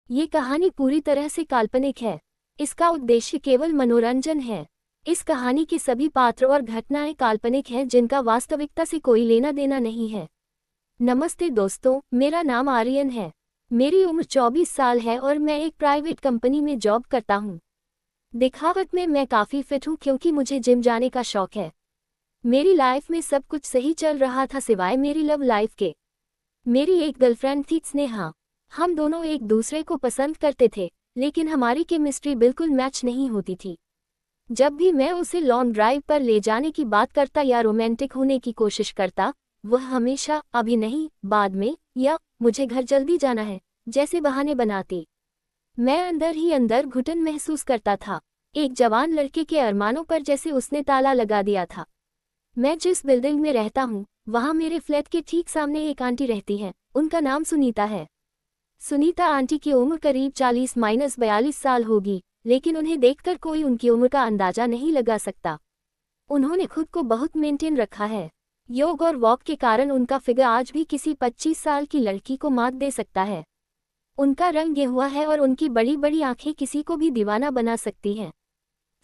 ये कहानी पूरी तरह से काल्पनिक है। इसका उद्देश्य केवल मनोरंजन है। इस कहानी के सभी पात्र और घटनाएं काल्पनिक हैं जिनका वास्तविकता से कोई लेना देना नहीं है। नमस्ते दोस्तों, मेरा नाम आर्यन है। मेरी उम्र 24 साल है और मैं एक प्राइवेट कंपनी में जॉब करता हूँ। दिखावट में मैं काफ़ी फिट हूँ क्योंकि मुझे जिम जाने का शौक है। मेरी लाइफ में सब कुछ सही चल रहा था सिवाय मेरी लव लाइफ के। मेरी एक गर्लफ्रेंड थी स्नेहा। हम दोनों एक दूसरे को पसंद करते थे, लेकिन हमारी केमिस्ट्री बिल्कुल मैच नहीं होती थी। जब भी मैं उसे लॉन्ग ड्राइव पर ले जाने की बात करता या रोमांटिक होने की कोशिश करता, वह हमेशा अभी नहीं, बाद में, या मुझे घर जल्दी जाना है जैसे बहाने बनाती। मैं अंदर ही अंदर घुटन महसूस करता था। एक जवान लड़के के अरमानों पर जैसे उसने ताला लगा दिया था। मैं जिस बिल्डिंग में रहता हूँ, वहाँ मेरे फ्लैट के ठीक सामने एक आंटी रहती हैं। उनका नाम सुनीता है। सुनीता आंटी की उम्र करीब 40-42 साल होगी, लेकिन उन्हें देखकर कोई उनकी उम्र का अंदाजा नहीं लगा सकता। उन्होंने खुद को बहुत मेंटेन रखा है। योग और वॉक के कारण उनका फिगर आज भी किसी 25 साल की लड़की को मात दे सकता है। उनका रंग गेहुआ है और उनकी बड़ी बड़ी आंखें किसी को भी दीवाना बना सकती हैं।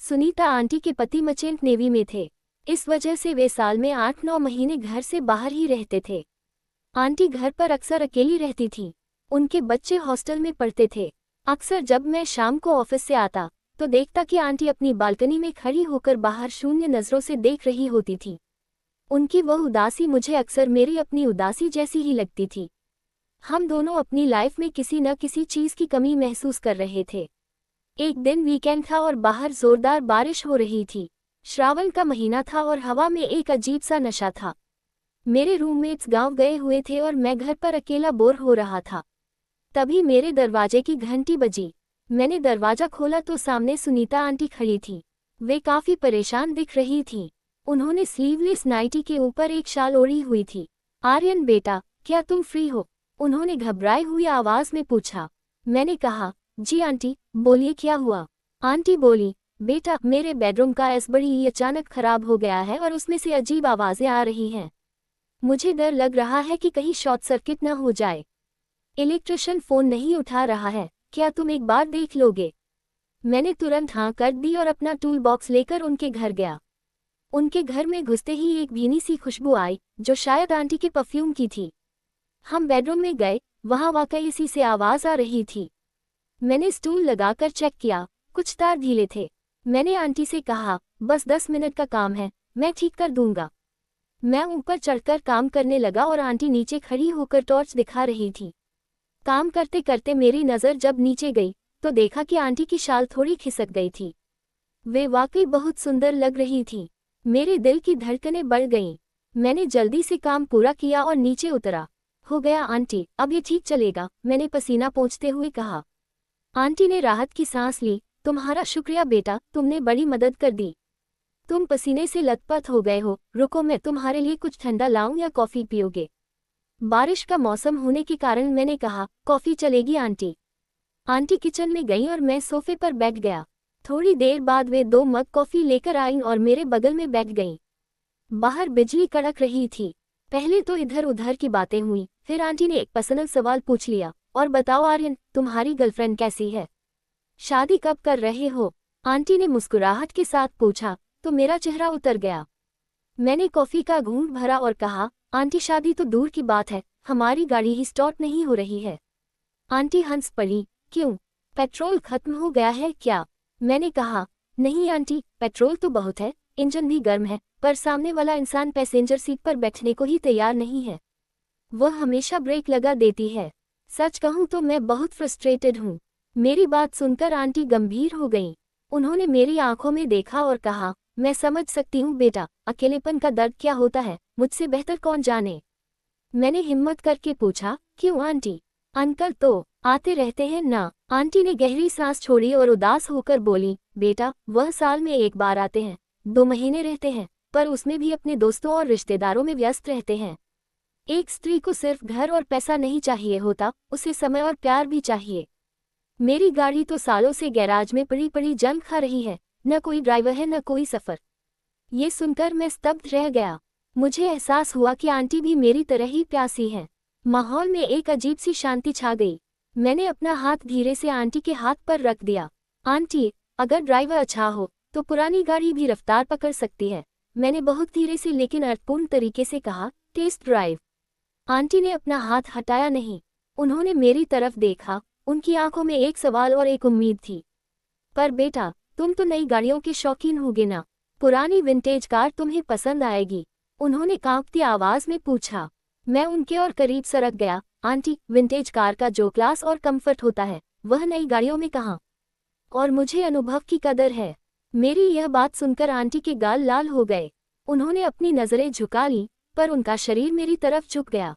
सुनीता आंटी के पति मर्चेंट नेवी में थे। इस वजह से वे साल में 8-9 महीने घर से बाहर ही रहते थे। आंटी घर पर अक्सर अकेली रहती थी। उनके बच्चे हॉस्टल में पढ़ते थे। अक्सर जब मैं शाम को ऑफिस से आता, तो देखता कि आंटी अपनी बालकनी में खड़ी होकर बाहर शून्य नज़रों से देख रही होती थी। उनकी वह उदासी मुझे अक्सर मेरी अपनी उदासी जैसी ही लगती थी। हम दोनों अपनी लाइफ में किसी न किसी चीज़ की कमी महसूस कर रहे थे। एक दिन वीकेंड था और बाहर जोरदार बारिश हो रही थी। श्रावण का महीना था और हवा में एक अजीब सा नशा था। मेरे रूममेट्स गांव गए हुए थे और मैं घर पर अकेला बोर हो रहा था। तभी मेरे दरवाजे की घंटी बजी। मैंने दरवाजा खोला तो सामने सुनीता आंटी खड़ी थी। वे काफ़ी परेशान दिख रही थीं। उन्होंने स्लीवलेस नाइटी के ऊपर एक शाल ओढ़ी हुई थी। आर्यन बेटा, क्या तुम फ्री हो? उन्होंने घबराई हुई आवाज़ में पूछा। मैंने कहा, जी आंटी, बोलिए क्या हुआ? आंटी बोली, बेटा, मेरे बेडरूम का एसबड़ी अचानक खराब हो गया है और उसमें से अजीब आवाज़ें आ रही हैं। मुझे डर लग रहा है कि कहीं शॉर्ट सर्किट न हो जाए। इलेक्ट्रिशियन फ़ोन नहीं उठा रहा है, क्या तुम एक बार देख लोगे? मैंने तुरंत हाँ कर दी और अपना टूल बॉक्स लेकर उनके घर गया। उनके घर में घुसते ही एक भीनी सी खुशबू आई, जो शायद आंटी के परफ्यूम की थी। हम बेडरूम में गए, वहाँ वाकई इसी से आवाज़ आ रही थी। मैंने स्टूल लगाकर चेक किया, कुछ तार ढीले थे। मैंने आंटी से कहा, बस 10 मिनट का काम है, मैं ठीक कर दूंगा। मैं ऊपर चढ़कर काम करने लगा और आंटी नीचे खड़ी होकर टॉर्च दिखा रही थी। काम करते करते मेरी नज़र जब नीचे गई, तो देखा कि आंटी की शाल थोड़ी खिसक गई थी। वे वाकई बहुत सुंदर लग रही थी। मेरे दिल की धड़कनें बढ़ गईं। मैंने जल्दी से काम पूरा किया और नीचे उतरा। हो गया आंटी, अब ये ठीक चलेगा, मैंने पसीना पोंछते हुए कहा। आंटी ने राहत की सांस ली। तुम्हारा शुक्रिया बेटा, तुमने बड़ी मदद कर दी। तुम पसीने से लथपथ हो गए हो, रुको मैं तुम्हारे लिए कुछ ठंडा लाऊं या कॉफ़ी पियोगे? बारिश का मौसम होने के कारण मैंने कहा, कॉफ़ी चलेगी आंटी। आंटी किचन में गईं और मैं सोफे पर बैठ गया। थोड़ी देर बाद वे 2 मग कॉफ़ी लेकर आईं और मेरे बगल में बैठ गईं। बाहर बिजली कड़क रही थी। पहले तो इधर उधर की बातें हुई, फिर आंटी ने एक पर्सनल सवाल पूछ लिया, और बताओ आर्यन, तुम्हारी गर्लफ्रेंड कैसी है? शादी कब कर रहे हो? आंटी ने मुस्कुराहट के साथ पूछा, तो मेरा चेहरा उतर गया। मैंने कॉफ़ी का घूंट भरा और कहा, आंटी शादी तो दूर की बात है, हमारी गाड़ी ही स्टार्ट नहीं हो रही है। आंटी हंस पड़ी, क्यों? पेट्रोल खत्म हो गया है क्या? मैंने कहा, नहीं आंटी, पेट्रोल तो बहुत है, इंजन भी गर्म है, पर सामने वाला इंसान पैसेंजर सीट पर बैठने को ही तैयार नहीं है। वह हमेशा ब्रेक लगा देती है। सच कहूँ तो मैं बहुत फ्रस्ट्रेटेड हूँ। मेरी बात सुनकर आंटी गंभीर हो गईं। उन्होंने मेरी आंखों में देखा और कहा, मैं समझ सकती हूँ बेटा, अकेलेपन का दर्द क्या होता है, मुझसे बेहतर कौन जाने। मैंने हिम्मत करके पूछा, क्यों आंटी? अंकल तो आते रहते हैं ना। आंटी ने गहरी सांस छोड़ी और उदास होकर बोली, बेटा, वह साल में एक बार आते हैं, 2 महीने रहते हैं, पर उसमें भी अपने दोस्तों और रिश्तेदारों में व्यस्त रहते हैं। एक स्त्री को सिर्फ घर और पैसा नहीं चाहिए होता, उसे समय और प्यार भी चाहिए। मेरी गाड़ी तो सालों से गैराज में पड़ी पड़ी जंग खा रही है, न कोई ड्राइवर है न कोई सफ़र। ये सुनकर मैं स्तब्ध रह गया। मुझे एहसास हुआ कि आंटी भी मेरी तरह ही प्यासी हैं। माहौल में एक अजीब सी शांति छा गई। मैंने अपना हाथ धीरे से आंटी के हाथ पर रख दिया। आंटी, अगर ड्राइवर अच्छा हो तो पुरानी गाड़ी भी रफ्तार पकड़ सकती है, मैंने बहुत धीरे से लेकिन अर्थपूर्ण तरीके से कहा। Test drive. आंटी ने अपना हाथ हटाया नहीं। उन्होंने मेरी तरफ देखा। उनकी आंखों में एक सवाल और एक उम्मीद थी। पर बेटा, तुम तो नई गाड़ियों के शौकीन होगे ना, पुरानी विंटेज कार तुम्हें पसंद आएगी, उन्होंने कांपती आवाज में पूछा। मैं उनके और करीब सरक गया। आंटी, विंटेज कार का जो क्लास और कंफर्ट होता है वह नई गाड़ियों में कहाँ, और मुझे अनुभव की कदर है। मेरी यह बात सुनकर आंटी के गाल लाल हो गए। उन्होंने अपनी नजरें झुका ली, पर उनका शरीर मेरी तरफ झुक गया।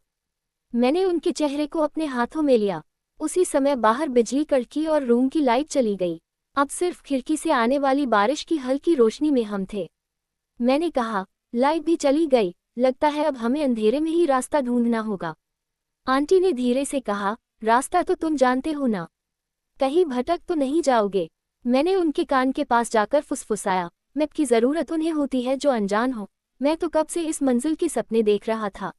मैंने उनके चेहरे को अपने हाथों में लिया। उसी समय बाहर बिजली कड़की और रूम की लाइट चली गई। अब सिर्फ खिड़की से आने वाली बारिश की हल्की रोशनी में हम थे। मैंने कहा, लाइट भी चली गई, लगता है अब हमें अंधेरे में ही रास्ता ढूंढना होगा। आंटी ने धीरे से कहा, रास्ता तो तुम जानते हो ना, कहीं भटक तो नहीं जाओगे। मैंने उनके कान के पास जाकर फुसफुसाया, मैप की जरूरत उन्हें होती है जो अनजान हो, मैं तो कब से इस मंजिल के सपने देख रहा था।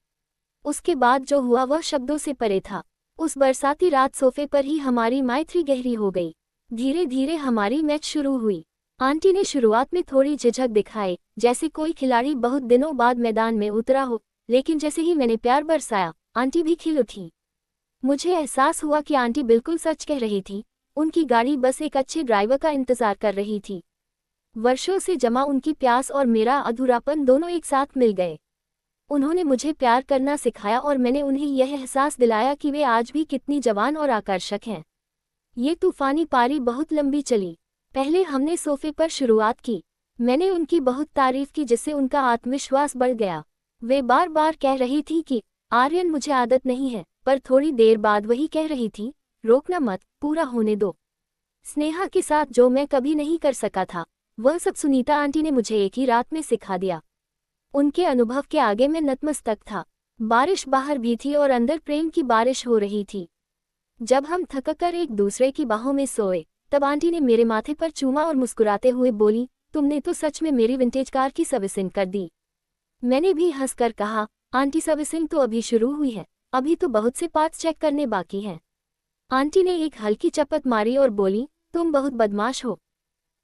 उसके बाद जो हुआ वह शब्दों से परे था। उस बरसाती रात सोफे पर ही हमारी मैत्री गहरी हो गई। धीरे धीरे हमारी मैच शुरू हुई। आंटी ने शुरुआत में थोड़ी झिझक दिखाई, जैसे कोई खिलाड़ी बहुत दिनों बाद मैदान में उतरा हो, लेकिन जैसे ही मैंने प्यार बरसाया, आंटी भी खिल उठी। मुझे एहसास हुआ कि आंटी बिल्कुल सच कह रही थी। उनकी गाड़ी बस एक अच्छे ड्राइवर का इंतजार कर रही थी। वर्षों से जमा उनकी प्यास और मेरा अधूरापन दोनों एक साथ मिल गए। उन्होंने मुझे प्यार करना सिखाया और मैंने उन्हें यह एहसास दिलाया कि वे आज भी कितनी जवान और आकर्षक हैं। ये तूफानी पारी बहुत लंबी चली। पहले हमने सोफे पर शुरुआत की। मैंने उनकी बहुत तारीफ की, जिससे उनका आत्मविश्वास बढ़ गया। वे बार बार कह रही थी कि आर्यन, मुझे आदत नहीं है, पर थोड़ी देर बाद वही कह रही थी, रोकना मत, पूरा होने दो। स्नेहा के साथ जो मैं कभी नहीं कर सका था, वह सब सुनीता आंटी ने मुझे एक ही रात में सिखा दिया। उनके अनुभव के आगे मैं नतमस्तक था। बारिश बाहर भी थी और अंदर प्रेम की बारिश हो रही थी। जब हम थककर एक दूसरे की बाहों में सोए, तब आंटी ने मेरे माथे पर चूमा और मुस्कुराते हुए बोली, तुमने तो सच में मेरी विंटेज कार की सर्विसिंग कर दी। मैंने भी हंसकर कहा, आंटी, सर्विसिंग तो अभी शुरू हुई है, अभी तो बहुत से पार्ट्स चेक करने बाकी हैं। आंटी ने एक हल्की चपत मारी और बोली, तुम बहुत बदमाश हो।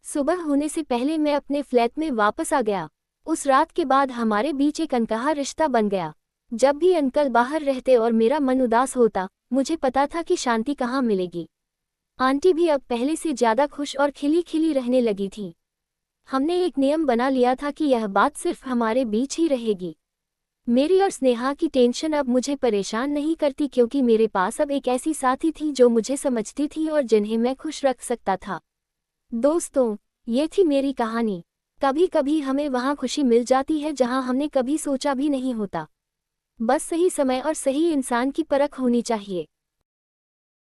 सुबह होने से पहले मैं अपने फ्लैट में वापस आ गया। उस रात के बाद हमारे बीच एक अनकहा रिश्ता बन गया। जब भी अंकल बाहर रहते और मेरा मन उदास होता, मुझे पता था कि शांति कहाँ मिलेगी। आंटी भी अब पहले से ज्यादा खुश और खिली खिली रहने लगी थी। हमने एक नियम बना लिया था कि यह बात सिर्फ हमारे बीच ही रहेगी। मेरी और स्नेहा की टेंशन अब मुझे परेशान नहीं करती, क्योंकि मेरे पास अब एक ऐसी साथी थी जो मुझे समझती थी और जिन्हें मैं खुश रख सकता था। दोस्तों, ये थी मेरी कहानी। कभी कभी हमें वहाँ खुशी मिल जाती है जहाँ हमने कभी सोचा भी नहीं होता। बस सही समय और सही इंसान की परख होनी चाहिए।